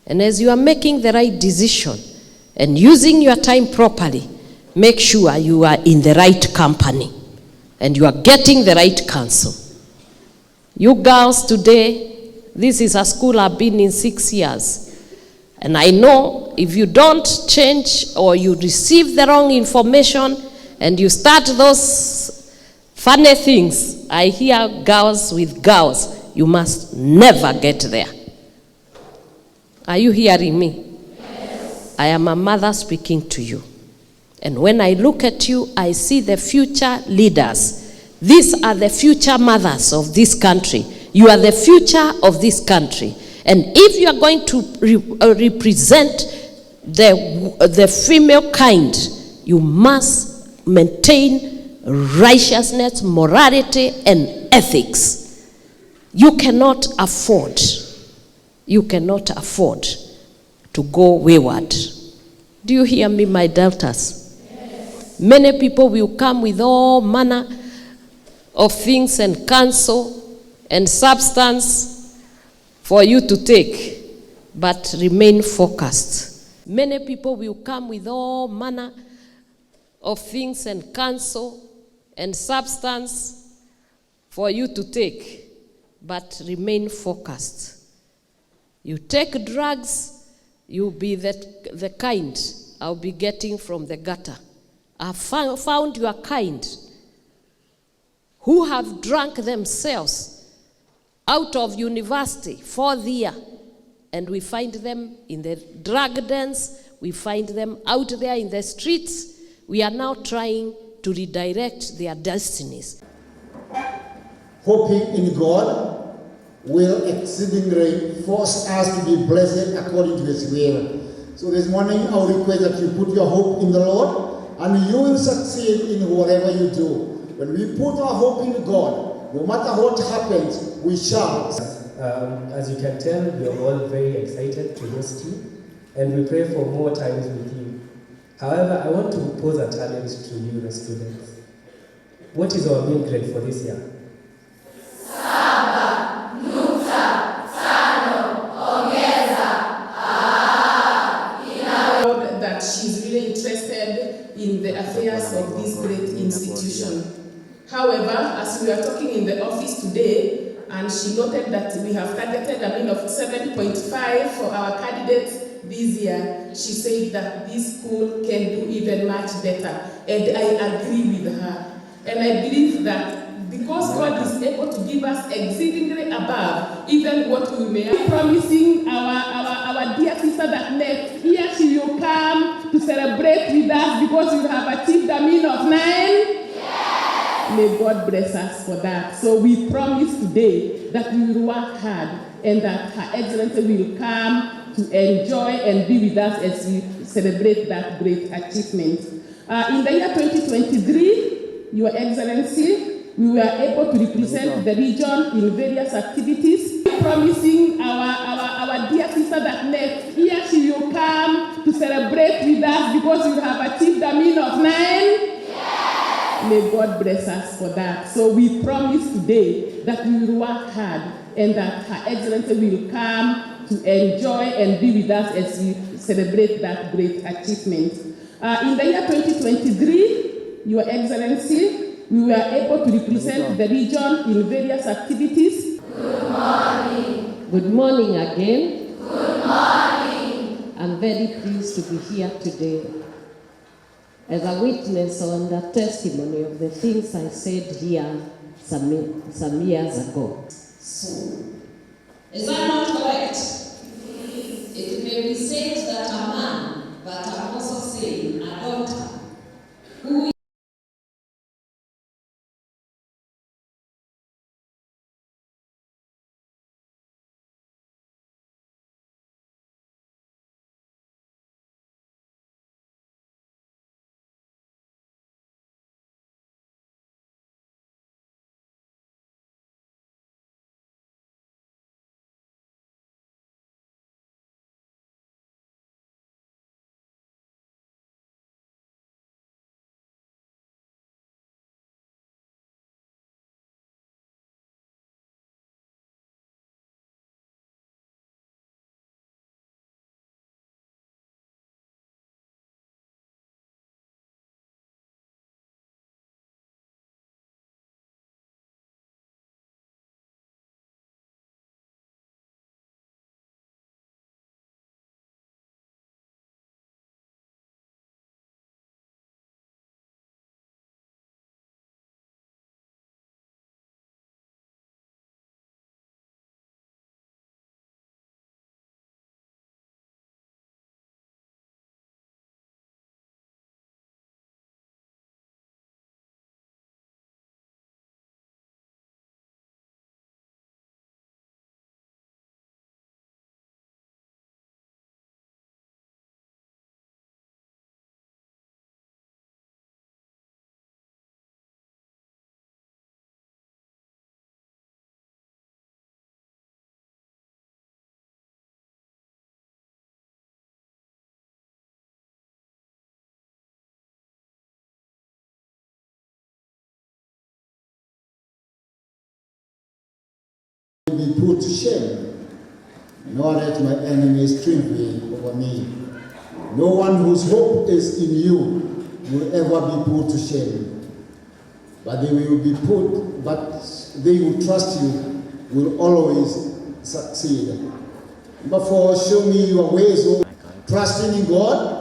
And as you are making the right decision and using your time properly, make sure you are in the right company and you are getting the right counsel. You girls today, this is a school I've been in 6 years. And I know if you don't change or you receive the wrong information and you start those funny things, I hear girls with girls, you must never get there. Are you hearing me? Yes. I am a mother speaking to you. And when I look at you, I see the future leaders. These are the future mothers of this country. You are the future of this country. And if you are going to represent the female kind, you must maintain righteousness, morality, and ethics. You cannot afford to go wayward. Do you hear me, my daughters? Yes. Many people will come with all manner of things and counsel and substance for you to take, but remain focused. Many people will come with all manner of things and counsel and substance for you to take, but remain focused. You take drugs, you'll be the kind I'll be getting from the gutter. I've found your kind who have drunk themselves out of university, 4th year, and we find them in the drug dens, we find them out there in the streets. We are now trying to redirect their destinies. Hoping in God will exceedingly force us to be blessed according to His will. So this morning, I will request that you put your hope in the Lord, and you will succeed in whatever you do. When we put our hope in God, no matter what happens, we shall. As you can tell, we are all very excited to host you, and we pray for more times with you. However, I want to pose a challenge to you, the students. What is our main grade for this year? That she's really interested in the affairs of this great institution. However, as we are talking in the office today, and she noted that we have targeted a mean of 7.5 for our candidates this year, she said that this school can do even much better, and I agree with her. And I believe that because God is able to give us exceedingly above even what we may have, promising our dear sister that next year she will come to celebrate with us because we have achieved a mean of 9. Yes. May God bless us for that. So we promise today that we will work hard and that Her Excellency will come to enjoy and be with us as we celebrate that great achievement. In the year 2023, Your Excellency, we were able to represent the region in various activities, promising our dear sister that next year she will come to celebrate with us because we have achieved a mean of 9. Yes. May God bless us for that. So we promise today that we will work hard and that Her Excellency will come to enjoy and be with us as we celebrate that great achievement. In the year 2023, Your Excellency, we were able to represent the region in various activities. Good morning. Good morning again. Good morning. I'm very pleased to be here today as a witness on the testimony of the things I said here some years ago. So, is that not correct? It may be said that a man, but I'm also saying a daughter who will be put to shame, nor let my enemies triumph over me. No one whose hope is in you will ever be put to shame, but they who trust you will always succeed. Number 4, show me your ways of trusting in God